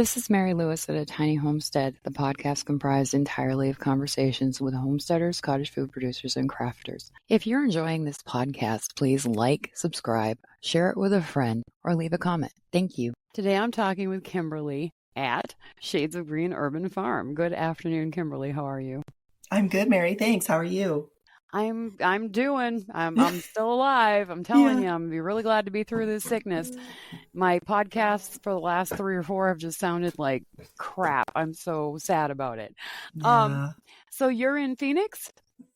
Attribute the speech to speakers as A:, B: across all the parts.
A: This is Mary Lewis at A Tiny Homestead, the podcast comprised entirely of conversations with homesteaders, cottage food producers, and crafters. If you're enjoying this podcast, please like, subscribe, share it with a friend, or leave a comment. Thank you. Today I'm talking with Kimberlee at Shades of Green Urban Farm. Good afternoon, Kimberlee. How are you?
B: I'm good, Mary. Thanks. How are you?
A: I'm still alive. I'm telling you, I'm really glad to be through this sickness. My podcasts for the last 3 or 4 have just sounded like crap. I'm so sad about it.
B: Yeah.
A: So you're in Phoenix?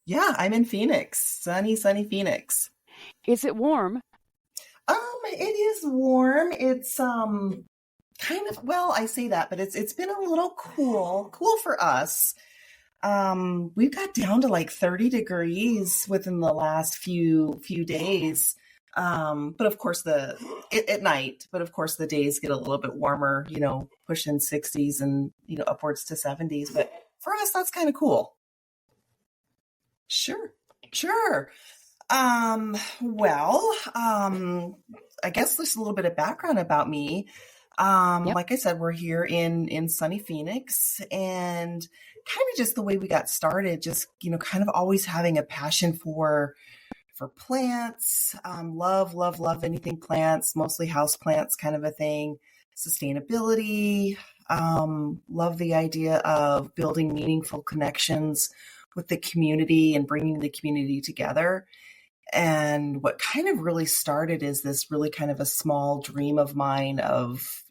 B: Yeah, I'm in Phoenix. Sunny Phoenix.
A: Is it warm?
B: It is warm. It's kind of, well, I say that, but it's been a little cool for us. We've got down to like 30 degrees within the last few days. But of course at night, but of course the days get a little bit warmer, pushing 60s and, upwards to 70s. But for us, that's kind of cool. Sure. I guess there's a little bit of background about me.
A: Yep.
B: Like I said, we're here in sunny Phoenix, and kind of just the way we got started, just, kind of always having a passion for plants, love anything plants, mostly house plants kind of a thing, sustainability, love the idea of building meaningful connections with the community and bringing the community together. And what kind of really started is this really kind of a small dream of mine of,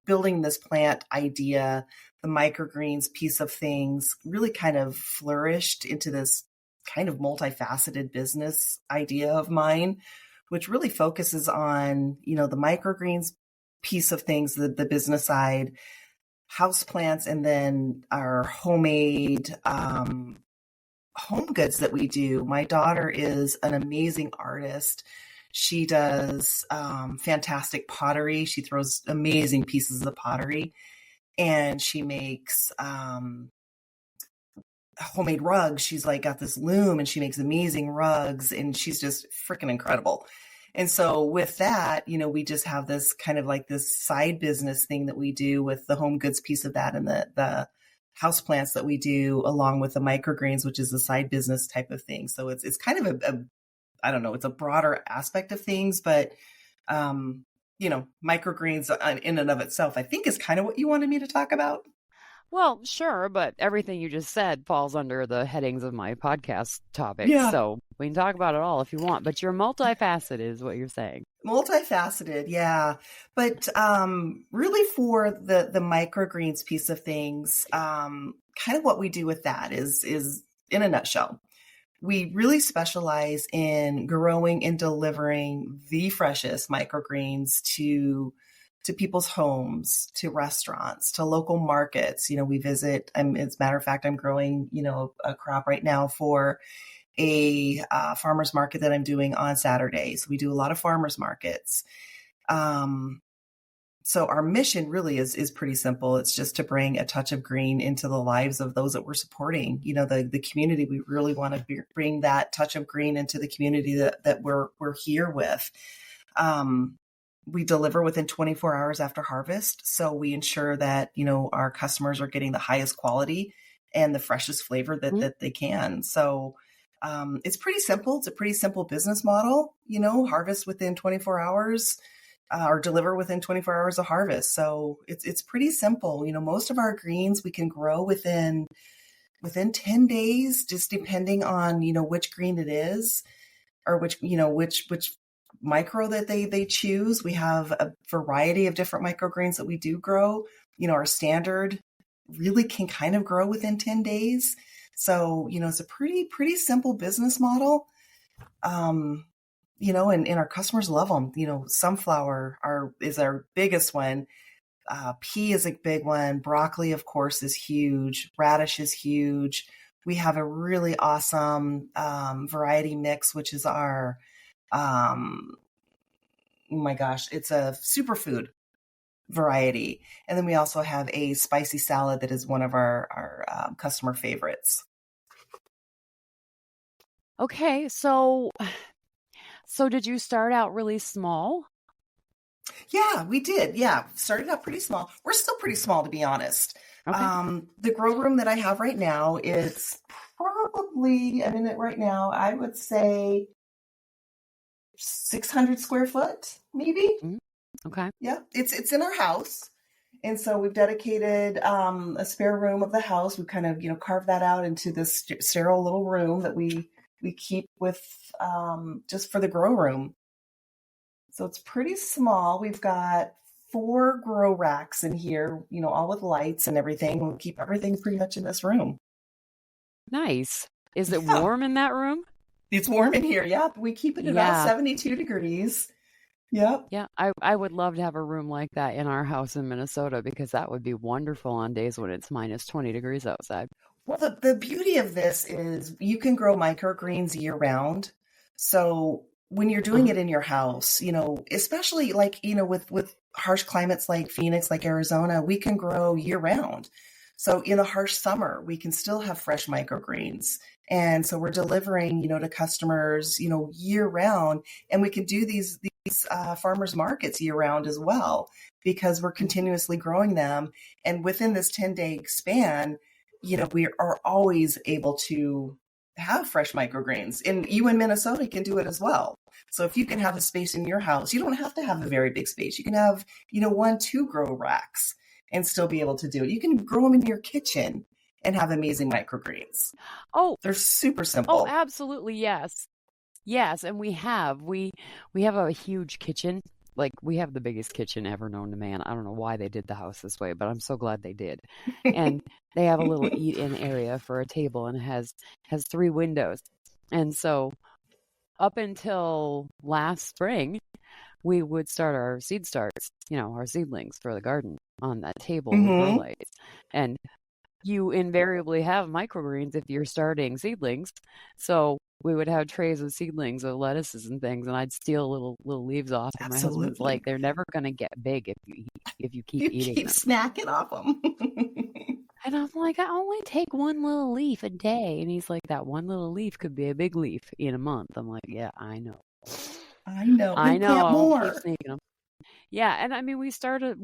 B: building this plant idea, the microgreens piece of things really kind of flourished into this kind of multifaceted business idea of mine, which really focuses on, the microgreens piece of things, the business side, house plants, and then our homemade, home goods that we do. My daughter is an amazing artist. She does fantastic pottery. She throws amazing pieces of pottery, and she makes homemade rugs. She's like got this loom, and she makes amazing rugs, and she's just freaking incredible. And so with that, we just have this kind of like this side business thing that we do with the home goods piece of that, and the house plants that we do along with the microgreens, which is a side business type of thing. So it's kind of I don't know, it's a broader aspect of things, but microgreens in and of itself, I think is kind of what you wanted me to talk about.
A: Well, sure, but everything you just said falls under the headings of my podcast topics.
B: Yeah.
A: So we can talk about it all if you want, but you're multifaceted is what you're saying.
B: Multifaceted, yeah. But really for the microgreens piece of things, kind of what we do with that is in a nutshell, we really specialize in growing and delivering the freshest microgreens to people's homes, to restaurants, to local markets. We visit, as a matter of fact, I'm growing, a crop right now for a farmer's market that I'm doing on Saturdays. We do a lot of farmers markets. So our mission really is pretty simple. It's just to bring a touch of green into the lives of those that we're supporting. The community, we really want to bring that touch of green into the community that we're here with. We deliver within 24 hours after harvest. So we ensure that, our customers are getting the highest quality and the freshest flavor that they can. So it's pretty simple. It's a pretty simple business model, harvest within 24 hours or deliver within 24 hours of harvest. So it's pretty simple. Most of our greens we can grow within 10 days, just depending on, which green it is or which micro that they choose. We have a variety of different microgreens that we do grow. Our standard really can kind of grow within 10 days. So, it's a pretty simple business model. And our customers love them. Sunflower is our biggest one. Pea is a big one. Broccoli, of course, is huge. Radish is huge. We have a really awesome variety mix, which is our, oh my gosh, it's a superfood variety. And then we also have a spicy salad that is one of our customer favorites.
A: Okay, so did you start out really small?
B: Yeah, we did. Yeah, started out pretty small. We're still pretty small, to be honest.
A: Okay.
B: The grow room that I have right now is probably, I'm in it right now, I would say 600 square foot, maybe.
A: Mhm. Okay.
B: Yeah, it's in our house. And so we've dedicated a spare room of the house. We kind of, carved that out into this sterile little room that we keep with just for the grow room. So it's pretty small. We've got 4 grow racks in here, all with lights and everything. We keep everything pretty much in this room.
A: Nice. Is it
B: Yeah,
A: warm in that room?
B: it's warm in here. Yep, we keep it about
A: Yeah.
B: 72 degrees. Yep.
A: Yeah. I would love to have a room like that in our house in Minnesota because that would be wonderful on days when it's minus 20 degrees outside.
B: Well, the beauty of this is you can grow microgreens year round. So when you're doing
A: Uh-huh.
B: it in your house, especially like, with harsh climates like Phoenix, like Arizona, we can grow year round. So in the harsh summer, we can still have fresh microgreens. And so we're delivering, to customers, year round. And we can do these farmers markets year round as well because we're
A: Mhm.
B: continuously growing them. And within this 10-day span, we are always able to have fresh microgreens. And you in Minnesota can do it as well. So if you can have a space in your house, you don't have to have a very big space. You can have, 1, 2 grow racks and still be able to do it. You can grow them in your kitchen and have amazing microgreens.
A: Oh,
B: They're super
A: oh,
B: simple.
A: absolutely. Yes. Yes, and we have a huge kitchen. Like we have the biggest kitchen ever known to man. I don't know why they did the house this way, but I'm so glad they did. And they have a little eat-in area for a table and it has 3 windows. And so up until last spring, we would start our seed starts, our seedlings for the garden on that table with grow
B: Hmm.
A: lights. And you invariably have microgreens if you're starting seedlings. So we would have trays of seedlings of lettuces and things, and I'd steal little leaves off. And my husband's like,
B: Absolutely.
A: "They're never gonna get big if you keep
B: You
A: eating
B: keep
A: them."
B: snacking off them.
A: And I'm like, "I only take one little leaf a day." And he's like, "That one little leaf could be a big leaf in a month." I'm like, "Yeah, I know,
B: I know.
A: I
B: Then
A: know.
B: plant
A: I won't keep
B: more.
A: sneaking them." Yeah, and I mean, we started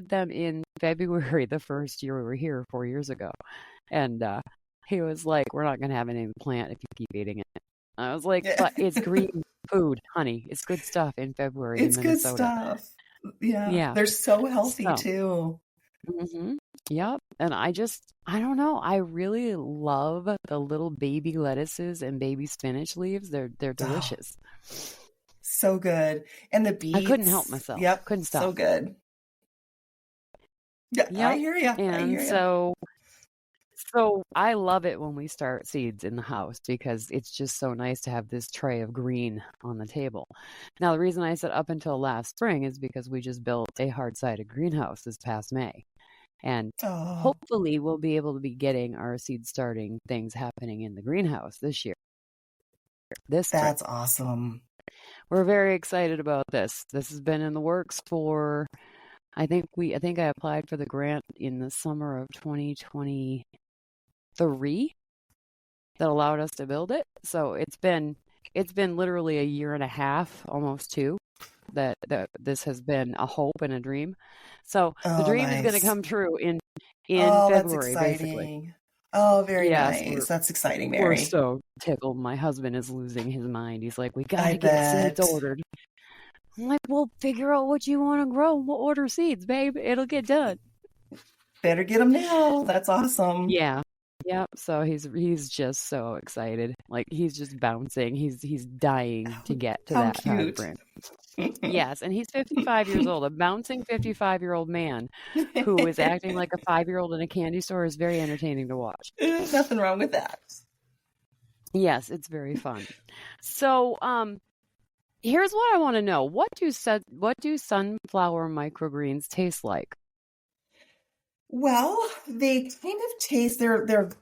A: them in February the first year we were here 4 years ago. And he was like, "We're not going to have any plant if you keep eating it." I was like,
B: Yeah.
A: "But it's green food, honey. It's good stuff in February in
B: It's good
A: Minnesota."
B: stuff. Yeah.
A: Yeah.
B: They're so healthy
A: So,
B: too.
A: hmm yep. And I don't know. I really love the little baby lettuces and baby spinach leaves. They're
B: Oh,
A: delicious.
B: so good. And the
A: I couldn't help
B: beets.
A: myself.
B: Yep.
A: Couldn't
B: So
A: stop.
B: good. Yeah, I
A: Yep.
B: hear you. I
A: And
B: hear you.
A: so I love it when we start seeds in the house because it's just so nice to have this tray of green on the table. Now, the reason I said up until last spring is because we just built a hard-sided greenhouse this past May. And
B: Oh,
A: hopefully we'll be able to be getting our seed starting things happening in the greenhouse this year, this spring.
B: that's awesome.
A: We're very excited about this. This has been in the works for I think I applied for the grant in the summer of 2023 that allowed us to build it. So it's been literally a year and a half, almost 2, that this has been a hope and a dream. So the
B: Oh,
A: dream is going to
B: nice.
A: come true in
B: Oh, that's
A: February, basically.
B: exciting. Oh, very
A: Yes,
B: nice. That's exciting,
A: we're
B: Mary.
A: so tickled. My husband is losing his mind. He's like, "We got
B: I
A: to get seeds
B: bet.
A: ordered." I'm like, "Well, figure out what you want to grow. We'll order seeds, babe. It'll get done."
B: Better get them now. That's awesome.
A: Yeah. Yep. So he's just so excited. Like he's just bouncing. He's dying to get to
B: How
A: that time
B: cute.
A: frame. Yes, and he's 55 years old. A bouncing 55-year-old man who is acting like a 5-year-old in a candy store is very entertaining to watch.
B: Nothing wrong with that.
A: Yes, it's very fun. So, here's what I want to know. What do sunflower microgreens taste like?
B: Well, they kind of taste, they're kind of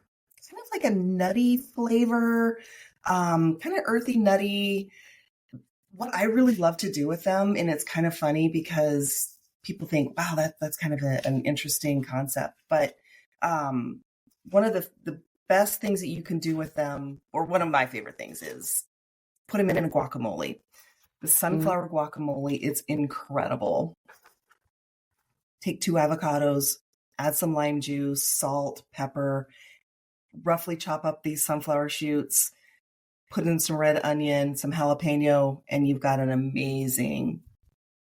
B: like a nutty flavor, kind of earthy, nutty. What I really love to do with them, and it's kind of funny because people think, wow, that's kind of an interesting concept. But um, one of the best things that you can do with them, or one of my favorite things, is put them in a guacamole. The
A: Mm,
B: sunflower guacamole, it's incredible. Take 2 avocados, add some lime juice, salt, pepper, roughly chop up these sunflower shoots, put in some red onion, some jalapeno, and you've got an amazing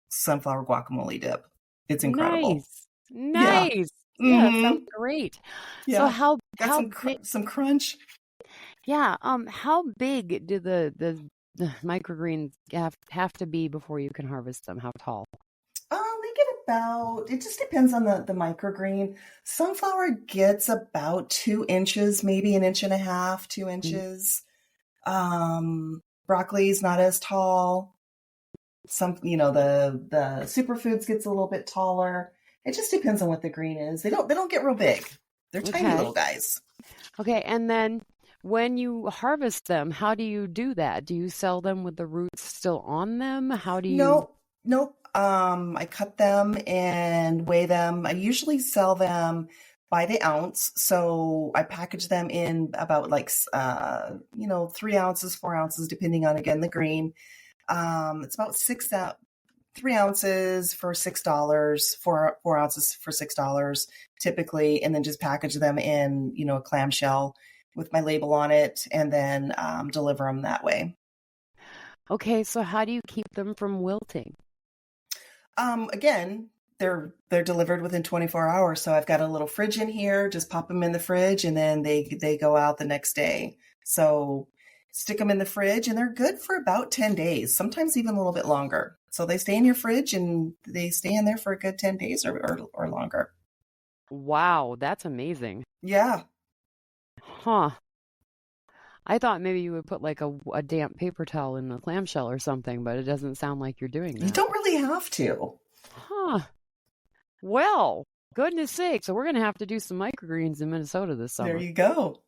B: sunflower guacamole dip. It's incredible.
A: nice.
B: Yeah.
A: Nice. Yeah, that sounds
B: Mm-hmm.
A: great. So
B: Yeah. Got
A: how
B: some
A: big
B: some crunch.
A: yeah, how big do the microgreens have to be before you can harvest them? How tall?
B: They get about, it just depends on the microgreen. Sunflower gets about 2 inches, maybe an inch and a half, two
A: Mm,
B: inches. Broccoli's not as tall. Some, the superfoods gets a little bit taller. It just depends on what the green is. They don't get real big. They're tiny
A: okay.
B: little guys.
A: Okay, and then when you harvest them, how do you do that? Do you sell them with the roots still on them? How do you
B: Nope, nope. I cut them and weigh them. I usually sell them by the ounce. So I package them in about like 3 ounces, 4 ounces, depending on again the green. It's about 3 ounces for $6, 4 ounces for $6 typically, and then just package them in, a clamshell with my label on it, and then deliver them that way.
A: Okay, so how do you keep them from wilting?
B: Again, they're delivered within 24 hours, so I've got a little fridge in here. Just pop them in the fridge, and then they go out the next day. So stick them in the fridge, and they're good for about 10 days, sometimes even a little bit longer. So they stay in your fridge, and they stay in there for a good 10 days or longer.
A: Wow, that's amazing.
B: Yeah.
A: Huh. I thought maybe you would put like a damp paper towel in the clamshell or something, but it doesn't sound like you're doing
B: You
A: that.
B: don't really have to.
A: Huh. Well, goodness sake. So we're going to have to do some microgreens in Minnesota this
B: There
A: summer.
B: you go.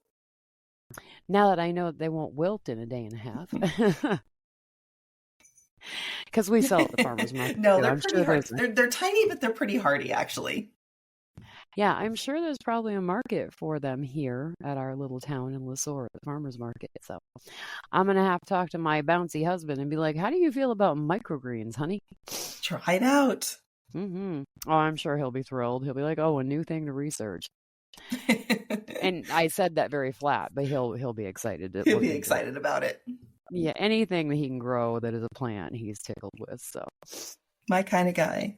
A: Now that I know that they won't wilt in a day and a half. Because we sell at the farmer's market
B: No,
A: too.
B: they're
A: I'm
B: pretty
A: sure
B: hard.
A: there's
B: They're tiny, but they're pretty hardy, actually.
A: yeah, I'm sure there's probably a market for them here at our little town in Lesueur, the farmer's market. So I'm gonna have to talk to my bouncy husband and be like, "How do you feel about microgreens, honey?"
B: Try it out.
A: Oh, I'm sure he'll be thrilled. He'll be like, "Oh, a new thing to research." And I said that very flat, but he'll be excited to
B: He'll
A: look
B: be
A: into it.
B: excited about it.
A: Yeah, anything that he can grow that is a plant, he's tickled with. So
B: My kind of guy.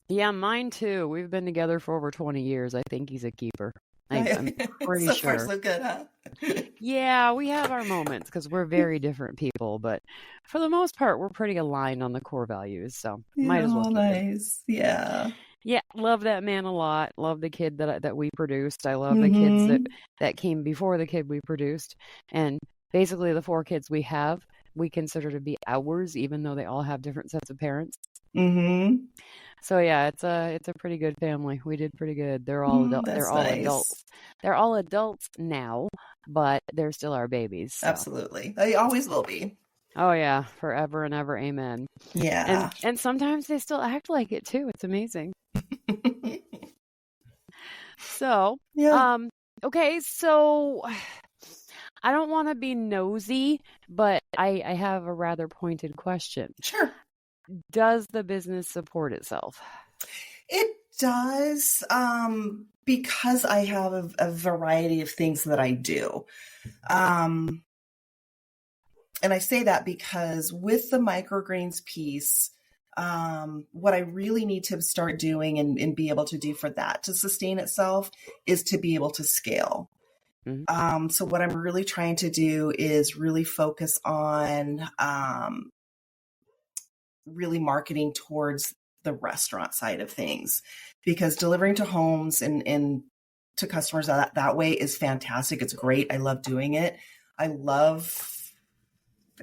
A: yeah, mine too. We've been together for over 20 years. I think he's a keeper. I'm pretty
B: So far,
A: sure.
B: so good, huh?
A: Yeah, we have our moments because we're very different people, but for the most part, we're pretty aligned on the core values. So might
B: Yeah,
A: as well keep it.
B: nice. Yeah.
A: Yeah, love that man a lot. Love the kid that we produced. I love the kids
B: Mm-hmm.
A: that came before the kid we produced, and basically the 4 kids we have, we consider to be ours, even though they all have different sets of parents.
B: Mm-hmm.
A: So yeah, it's a pretty good family. We did pretty good. They're all they're
B: That's
A: all
B: nice.
A: adults. They're all adults now, but they're still our babies. So.
B: Absolutely. They always will be.
A: Oh yeah, forever and ever, amen.
B: Yeah.
A: And sometimes they still act like it too. It's amazing. So,
B: Yeah.
A: okay, so I don't want to be nosy, but I have a rather pointed question.
B: Sure.
A: Does the business support itself?
B: It does, because I have a variety of things that I do. Um, and I say that because with the microgreens piece, what I really need to start doing and be able to do for that to sustain itself is to be able to scale.
A: Mhm.
B: So what I'm really trying to do is really focus on really marketing towards the restaurant side of things, because delivering to homes and to customers that way is fantastic. It's great. I love doing it. I love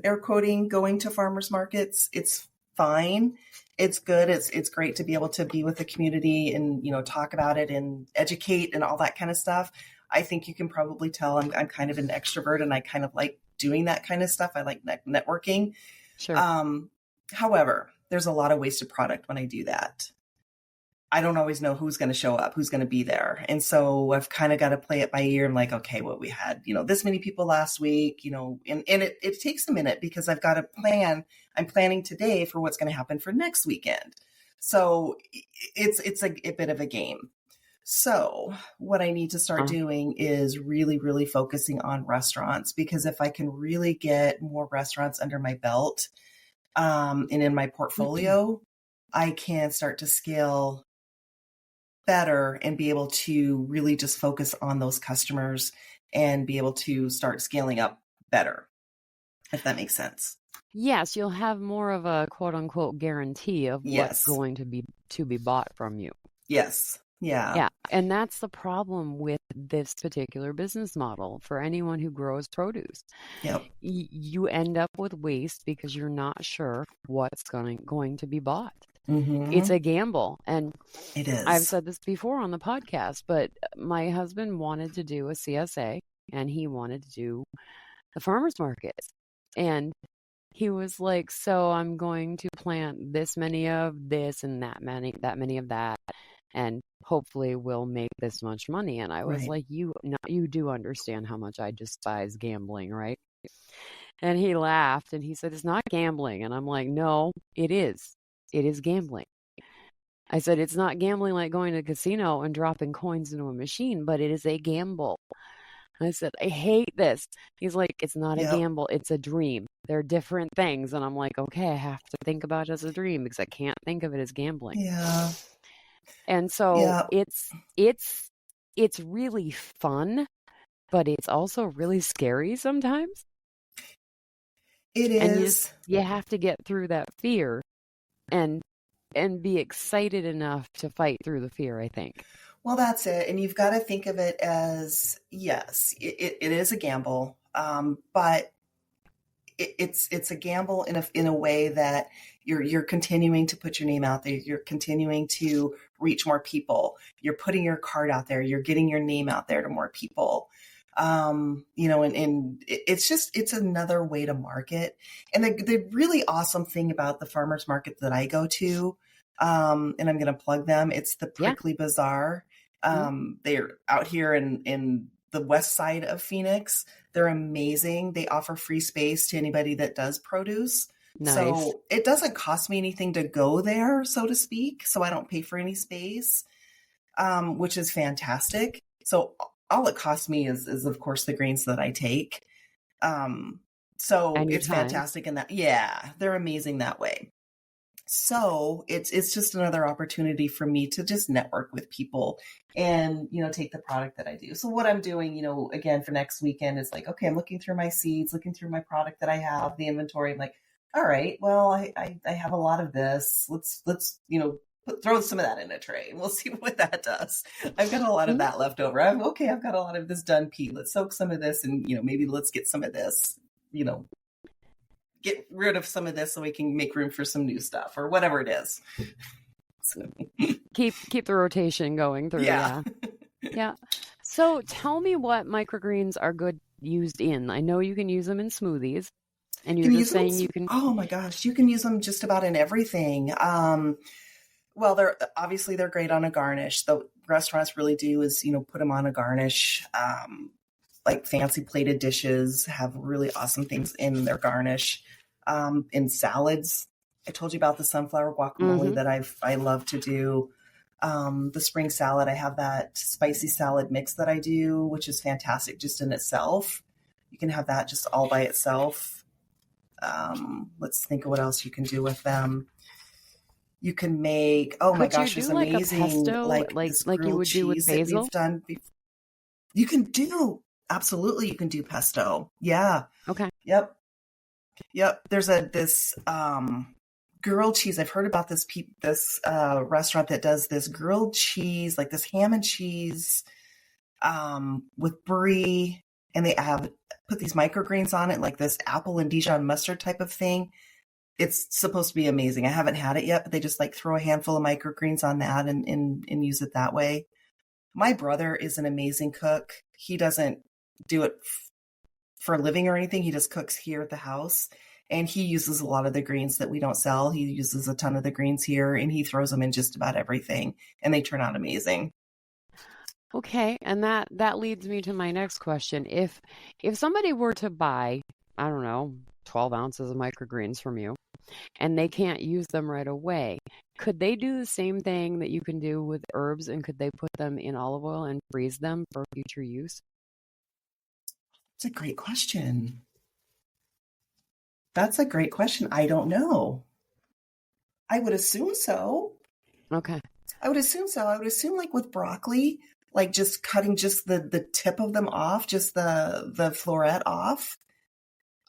B: air quoting going to farmers markets. It's fine. It's good. It's great to be able to be with the community and, talk about it and educate and all that kind of stuff. I think you can probably tell I'm kind of an extrovert, and I kind of like doing that kind of stuff. I like networking.
A: Sure.
B: However, there's a lot of wasted product when I do that. I don't always know who's going to show up, who's going to be there. And so I've kind of got to play it by ear. I'm like, okay, well, we had, this many people last week, and it takes a minute because I've got to plan. I'm planning today for what's going to happen for next weekend. So it's a bit of a game. So what I need to start doing is really, really focusing on restaurants, because if I can really get more restaurants under my belt and in my portfolio, I can start to scale better and be able to really just focus on those customers and be able to start scaling up better, if that makes sense.
A: Yes, you'll have more of a quote unquote guarantee of what's going to be bought from you.
B: Yes. Yeah.
A: Yeah. And that's the problem with this particular business model for anyone who grows produce.
B: Yep.
A: You end up with waste because you're not sure what's going to be bought. It's a gamble. And
B: it is.
A: I've said this before on the podcast, but my husband wanted to do a CSA and he wanted to do the farmers markets. And he was like, so I'm going to plant this many of this and that many of that, and hopefully we'll make this much money. And I was like, you do understand how much I despise gambling, right? And he laughed and he said, it's not gambling. And I'm like, no, it is. It is gambling. I said, it's not gambling like going to a casino and dropping coins into a machine, but it is a gamble. I said, I hate this. He's like, it's not a gamble. It's a dream. They're different things. And I'm like, okay, I have to think about it as a dream because I can't think of it as gambling.
B: Yeah.
A: And so it's really fun, but it's also really scary sometimes.
B: It is.
A: And you have to get through that fear and be excited enough to fight through the fear, I think.
B: Well, that's it. And you've got to think of it as, yes, it is a gamble, but it's a gamble in a way that you're continuing to put your name out there. You're continuing to reach more people. You're putting your card out there. You're getting your name out there to more people. And it's another way to market. And the really awesome thing about the farmers market that I go to, and I'm going to plug them, it's the Prickly Bazaar. They're out here in the west side of Phoenix. They're amazing. They offer free space to anybody that does produce. Nice. So it doesn't cost me anything to go there, so to speak. So I don't pay for any space, which is fantastic. So all it costs me is of course the greens that I take. So it's fantastic in that. Yeah, they're amazing that way. So it's just another opportunity for me to just network with people and, take the product that I do. So what I'm doing, again, for next weekend is like, okay, I'm looking through my seeds, looking through my product that I have, the inventory. I'm like, all right, well, I have a lot of this. Let's throw some of that in a tray and we'll see what that does. I've got a lot of that left over. I've got a lot of this done pea. Let's soak some of this and, maybe let's get some of this, get rid of some of this so we can make room for some new stuff or whatever it is. So.
A: Keep the rotation going through. Yeah. So tell me what microgreens are good used in. I know you can use them in smoothies, and you're just saying you can.
B: Oh my gosh, you can use them just about in everything. Well, they're great on a garnish. The restaurants really do is put them on a garnish. Like fancy plated dishes have really awesome things in their garnish. In salads, I told you about the sunflower guacamole that I love to do. The spring salad, I have that spicy salad mix that I do, which is fantastic just in itself. You can have that just all by itself. Let's think of what else you can do with them. You can make, my gosh, it's amazing.
A: Like a pesto, like you would do with basil?
B: We've done before. You can do, absolutely, you can do pesto. Yeah.
A: Okay.
B: Yep. There's this grilled cheese. I've heard about this restaurant that does this grilled cheese, like this ham and cheese with brie, and they have put these microgreens on it, like this apple and Dijon mustard type of thing. It's supposed to be amazing. I haven't had it yet, but they just like throw a handful of microgreens on that and use it that way. My brother is an amazing cook. He doesn't do it for a living or anything. He just cooks here at the house, and he uses a lot of the greens that we don't sell. He uses a ton of the greens here, and he throws them in just about everything, and they turn out amazing.
A: Okay, and that leads me to my next question. If somebody were to buy, I don't know, 12 ounces of microgreens from you, and they can't use them right away. Could they do the same thing that you can do with herbs, and could they put them in olive oil and freeze them for future use?
B: It's a great question. That's a great question. I don't know. I would assume so.
A: Okay.
B: I would assume so. I would assume like with broccoli, like just cutting just the tip of them off, just the floret off.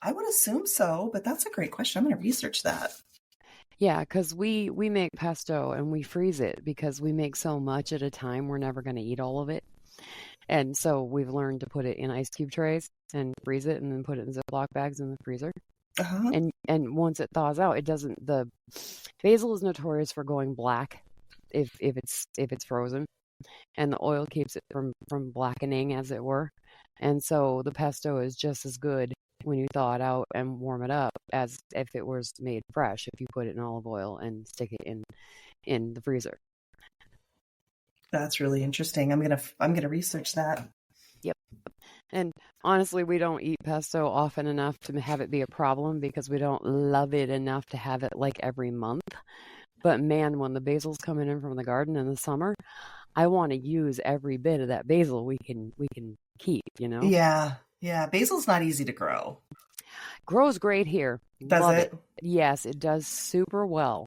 B: I would assume so, but that's a great question. I'm going to research that.
A: Yeah, because we make pesto and we freeze it because we make so much at a time, we're never going to eat all of it. And so we've learned to put it in ice cube trays and freeze it and then put it in Ziploc bags in the freezer.
B: Uh-huh.
A: And once it thaws out, it doesn't, the basil is notorious for going black if it's frozen, and the oil keeps it from blackening, as it were. And so the pesto is just as good when you thaw it out and warm it up as if it was made fresh, if you put it in olive oil and stick it in the freezer.
B: That's really interesting. I'm gonna research that.
A: Yep. And honestly, we don't eat pesto often enough to have it be a problem because we don't love it enough to have it like every month. But man, when the basil's coming in from the garden in the summer, I want to use every bit of that basil we can keep, you know?
B: Yeah. Yeah. Basil's not easy to grow.
A: Grows great here.
B: Does
A: Love
B: it?
A: Yes, it does super well.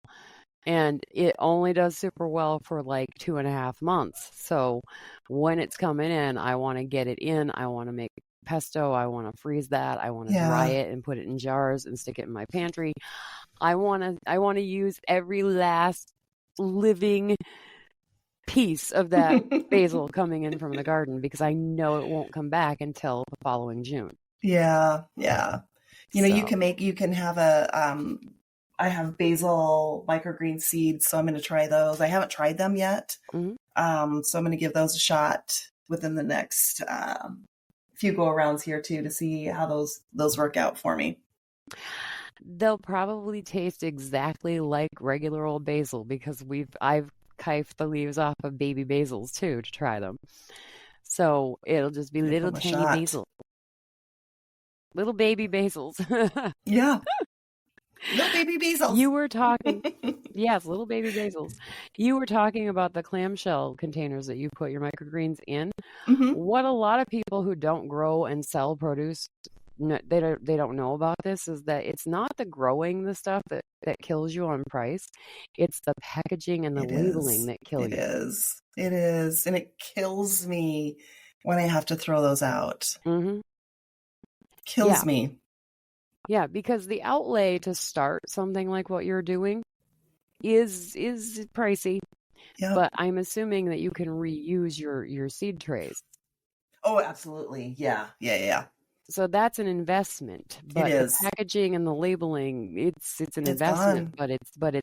A: And it only does super well for like 2.5 months. So when it's coming in, I want to get it in. I want to make pesto. I want to freeze that. I want to dry it and put it in jars and stick it in my pantry. I want to use every last living piece of that basil coming in from the garden because I know it won't come back until the following June.
B: Yeah. Yeah. You know, you can have I have basil microgreen seeds, so I'm going to try those. I haven't tried them yet.
A: Mm-hmm.
B: So I'm going to give those a shot within the next few go arounds here too, to see how those work out for me.
A: They'll probably taste exactly like regular old basil because I've kifed the leaves off of baby basils too to try them. So it'll just be little tiny basil. Little baby basils.
B: Yeah. Little baby basils.
A: You were talking, yes, little baby basils. You were talking about the clamshell containers that you put your microgreens in.
B: Mm-hmm.
A: What a lot of people who don't grow and sell produce, they don't know about this is that it's not the growing the stuff that kills you on price. It's the packaging and the labeling that kill you.
B: It is. And it kills me when I have to throw those out.
A: Mm-hmm.
B: Kills me.
A: Yeah, because the outlay to start something like what you're doing is pricey. Yep. But I'm assuming that you can reuse your seed trays.
B: Oh, absolutely. Yeah.
A: So that's an investment. But
B: it is.
A: The packaging and the labeling, it's an investment,
B: fun.
A: but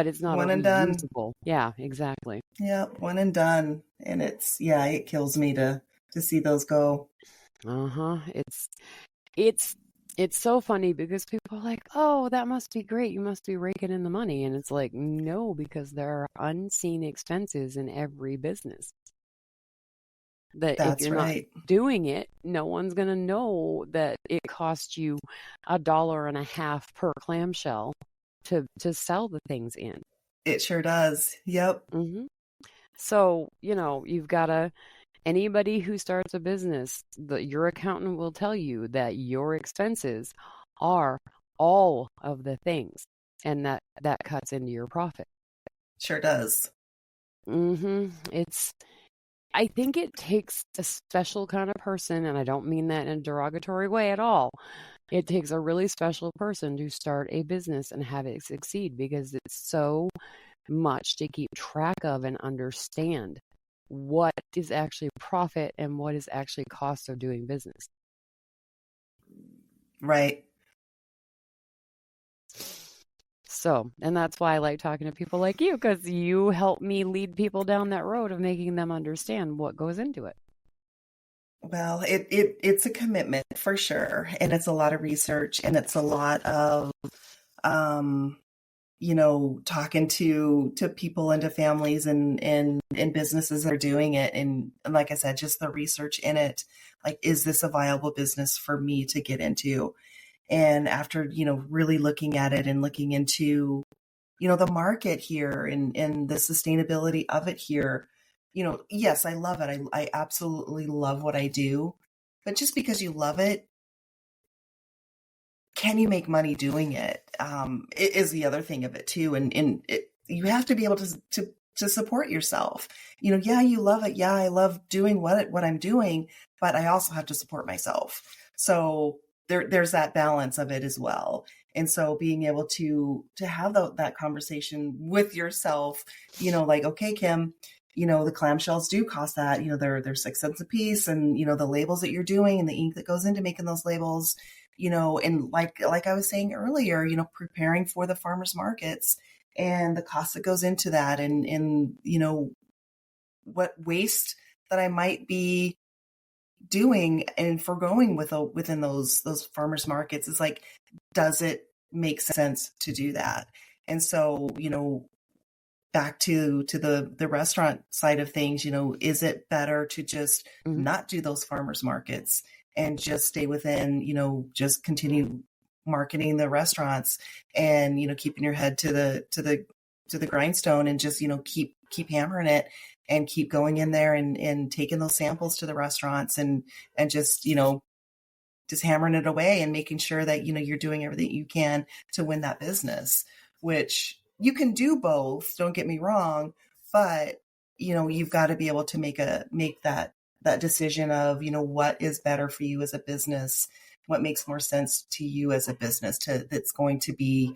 A: it's not
B: one and done.
A: Yeah, exactly.
B: Yeah, one and done. And it kills me to see those go.
A: Uh-huh. It's so funny because people are like, oh, that must be great. You must be raking in the money. And it's like, no, because there are unseen expenses in every business. If you're not doing it, no one's going to know that it cost you $1.50 per clamshell to sell the things in.
B: It sure does. Yep.
A: Mm-hmm. So, you've got to... Anybody who starts a business, your accountant will tell you that your expenses are all of the things, and that cuts into your profit.
B: Sure does.
A: Mm-hmm. I think it takes a special kind of person, and I don't mean that in a derogatory way at all. It takes a really special person to start a business and have it succeed because it's so much to keep track of and understand what is actually profit and what is actually cost of doing business.
B: Right.
A: So, and that's why I like talking to people like you, because you help me lead people down that road of making them understand what goes into it.
B: Well, it's a commitment for sure. And it's a lot of research, and it's a lot of, talking to people and to families and businesses that are doing it. And like I said, just the research in it, like, is this a viable business for me to get into? And after, really looking at it and looking into, the market here and the sustainability of it here, yes, I love it. I absolutely love what I do. But just because you love it, can you make money doing it? It is the other thing of it too. And you have to be able to support yourself. Yeah, you love it. Yeah, I love doing what I'm doing, but I also have to support myself. So there's that balance of it as well. And so being able to have that conversation with yourself, like, okay, Kim, the clamshells do cost that, they're 6 cents a piece, and, the labels that you're doing and the ink that goes into making those labels, and like I was saying earlier, preparing for the farmers markets and the cost that goes into that, and what waste that I might be doing and foregoing within those farmers markets. Is like, does it make sense to do that? And so, back to the restaurant side of things, is it better to just not do those farmers markets and just stay within, just continue marketing the restaurants and, keeping your head to the grindstone and just, keep hammering it and keep going in there and taking those samples to the restaurants and just, just hammering it away and making sure that, you're doing everything you can to win that business, which you can do both. Don't get me wrong, but, you've got to be able to make that decision of, what is better for you as a business, what makes more sense to you as a business that's going to be,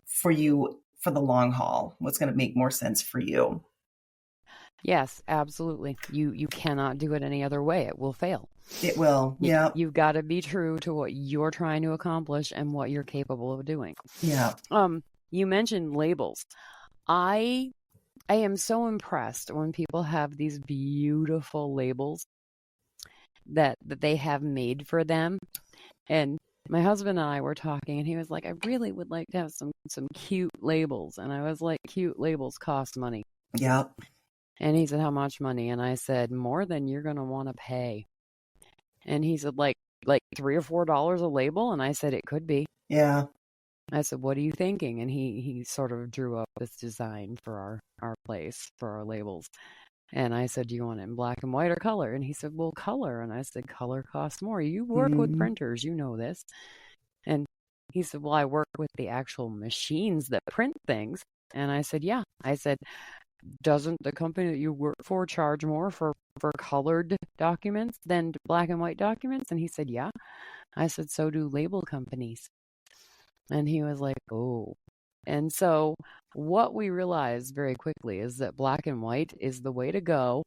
B: for you for the long haul, what's going to make more sense for you.
A: Yes, absolutely. You cannot do it any other way. It will fail.
B: It will. Yeah.
A: You've got to be true to what you're trying to accomplish and what you're capable of doing.
B: Yeah.
A: You mentioned labels. I am so impressed when people have these beautiful labels that they have made for them. And my husband and I were talking, and he was like, I really would like to have some cute labels. And I was like, cute labels cost money.
B: Yeah.
A: And he said, how much money? And I said, more than you're going to want to pay. And he said, like $3 or $4 a label? And I said, it could be.
B: Yeah.
A: I said, what are you thinking? And he sort of drew up this design for our place, for our labels. And I said, do you want it in black and white or color? And he said, well, color. And I said, color costs more. You work with printers, you know this. And he said, well, I work with the actual machines that print things. And I said, yeah. I said, doesn't the company that you work for charge more for colored documents than black and white documents? And he said, yeah. I said, so do label companies. And he was like, oh. And so what we realized very quickly is that black and white is the way to go,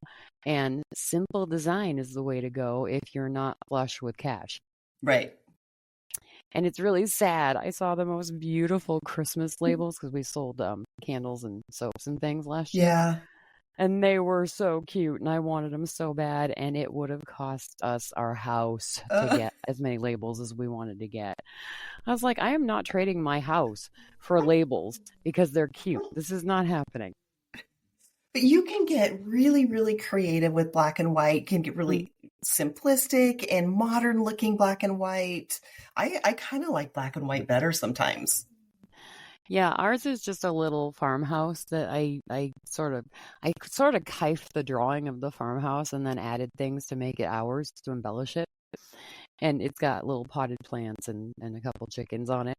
A: and simple design is the way to go if you're not flush with cash.
B: Right.
A: And it's really sad. I saw the most beautiful Christmas labels because we sold candles and soaps and things last year.
B: Yeah.
A: And they were so cute, and I wanted them so bad, and it would have cost us our house to get as many labels as we wanted to get. I was like, I am not trading my house for labels because they're cute. This is not happening.
B: But you can get really, really creative with black and white, can get really simplistic and modern looking black and white. I kind of like black and white better sometimes.
A: Yeah, ours is just a little farmhouse that I sort of kifed the drawing of the farmhouse and then added things to make it ours to embellish it. And it's got little potted plants and a couple chickens on it.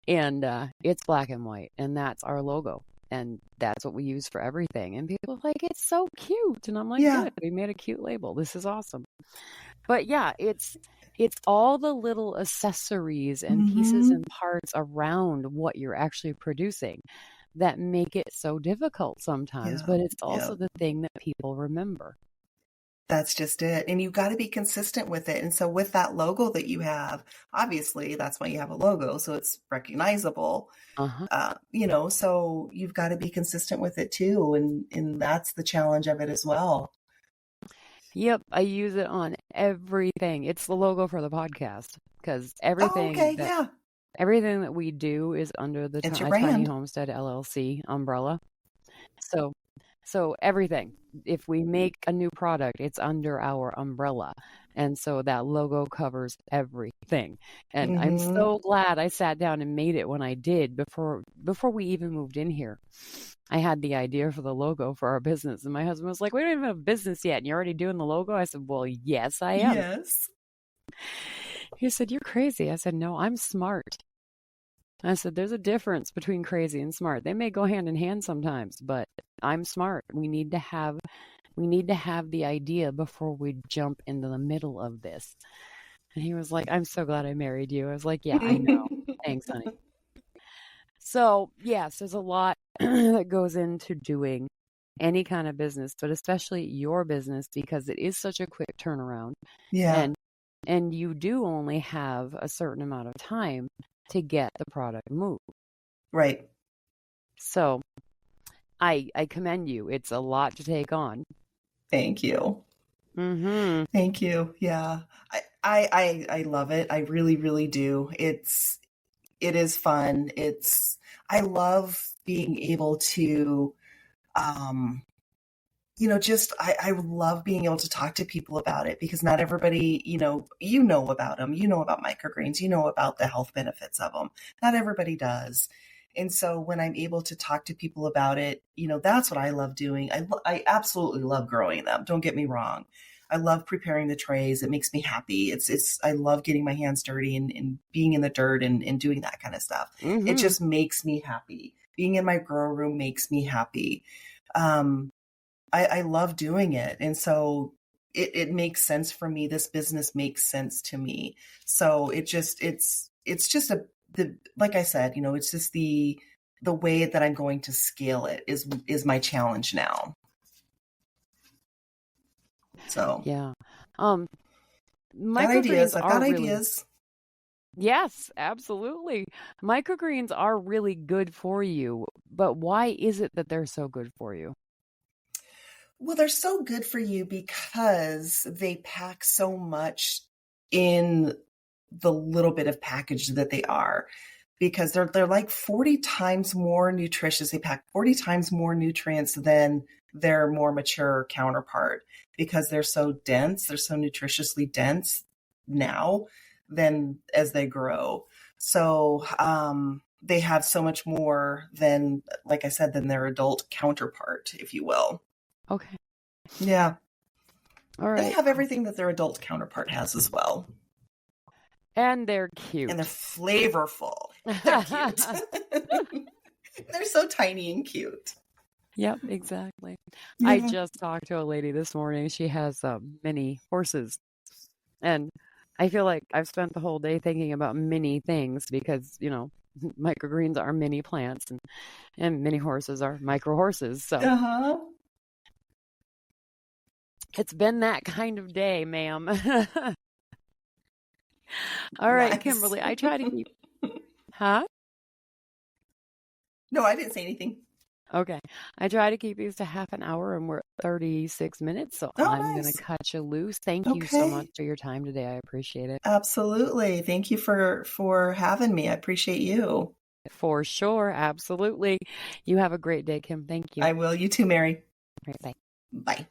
A: And it's black and white, and that's our logo. And that's what we use for everything. And people are like, it's so cute. And I'm like,
B: Yeah.
A: good, we made a cute label. This is awesome. But yeah, it's all the little accessories and pieces and parts around what you're actually producing that make it so difficult sometimes.
B: Yeah.
A: But it's also the thing that people remember.
B: That's just it. And you've got to be consistent with it. And so with that logo that you have, obviously that's why you have a logo. So it's recognizable, so you've got to be consistent with it too. And that's the challenge of it as well.
A: Yep. I use it on everything. It's the logo for the podcast because everything everything that we do is under the
B: It's your
A: Tiny
B: brand.
A: Homestead LLC umbrella. So So everything, if we make a new product, it's under our umbrella. And so that logo covers everything. And I'm
B: Mm-hmm.
A: so glad I sat down and made it when I did before we even moved in here. I had the idea for the logo for our business, and my husband was like, "We don't even have a business yet, and you're already doing the logo?" I said, "Well, yes, I am."
B: Yes.
A: He said, "You're crazy." I said, "No, I'm smart." I said, "There's a difference between crazy and smart. They may go hand in hand sometimes, but I'm smart. We need to have the idea before we jump into the middle of this." And he was like, "I'm so glad I married you." I was like, "Yeah, I know. Thanks, honey." So, yes, there's a lot that goes into doing any kind of business, but especially your business because it is such a quick turnaround.
B: Yeah.
A: And and you do only have a certain amount of time to get the product moved.
B: Right.
A: So, I commend you. It's a lot to take on.
B: Thank you.
A: Mhm.
B: Thank you. Yeah. I love it. I really, really do. It is fun. I love being able to, um, I love being able to talk to people about it because not everybody, you know about them, you know about microgreens, you know about the health benefits of them. Not everybody does. And so when I'm able to talk to people about it, that's what I love doing. I absolutely love growing them. Don't get me wrong. I love preparing the trays. It makes me happy. I love getting my hands dirty and being in the dirt and doing that kind of stuff. It
A: Mhm.
B: just makes me happy. Being in my grow room makes me happy. Um, I love doing it. And so it makes sense for me. This business makes sense to me. So it's just like I said, it's just the way that I'm going to scale it is my challenge now. So
A: Yeah. Um
B: got ideas.
A: microgreens
B: I've
A: are
B: got
A: really
B: ideas.
A: Yes, absolutely. Microgreens are really good for you, but why is it that they're so good for you?
B: Well, they're so good for you because they pack so much in the little bit of package that they are. Because they're like 40 times more nutritious. They pack 40 times more nutrients than their more mature counterpart because they're so dense, they're so nutritiously dense now than as they grow. So they have so much more than, like I said, than their adult counterpart, if you will.
A: Okay.
B: Yeah.
A: All
B: They
A: right.
B: have everything that their adult counterpart has as well.
A: And they're
B: And they're
A: cute.
B: flavorful. They're cute. They're so tiny and cute.
A: Yep, exactly. I
B: Yeah.
A: just talked to a lady this morning. She has mini horses. And I feel like I've spent the whole day thinking about mini things because, microgreens are mini plants and mini horses are micro horses. So
B: Uh-huh.
A: it's been that kind of day, ma'am. All right,
B: Nice.
A: Kimberlee, I try to keep, huh?
B: No, I didn't say anything.
A: Okay. I try to keep these to half an hour and we're at 36 minutes, so
B: Oh,
A: I'm going to
B: nice.
A: cut you loose. Thank you so much
B: Okay.
A: for your time today. I appreciate it.
B: Absolutely. Thank you for having me. I appreciate you.
A: For sure. Absolutely. You have a great day, Kim. Thank you.
B: I will. You too, Mary.
A: All right, bye.
B: Bye.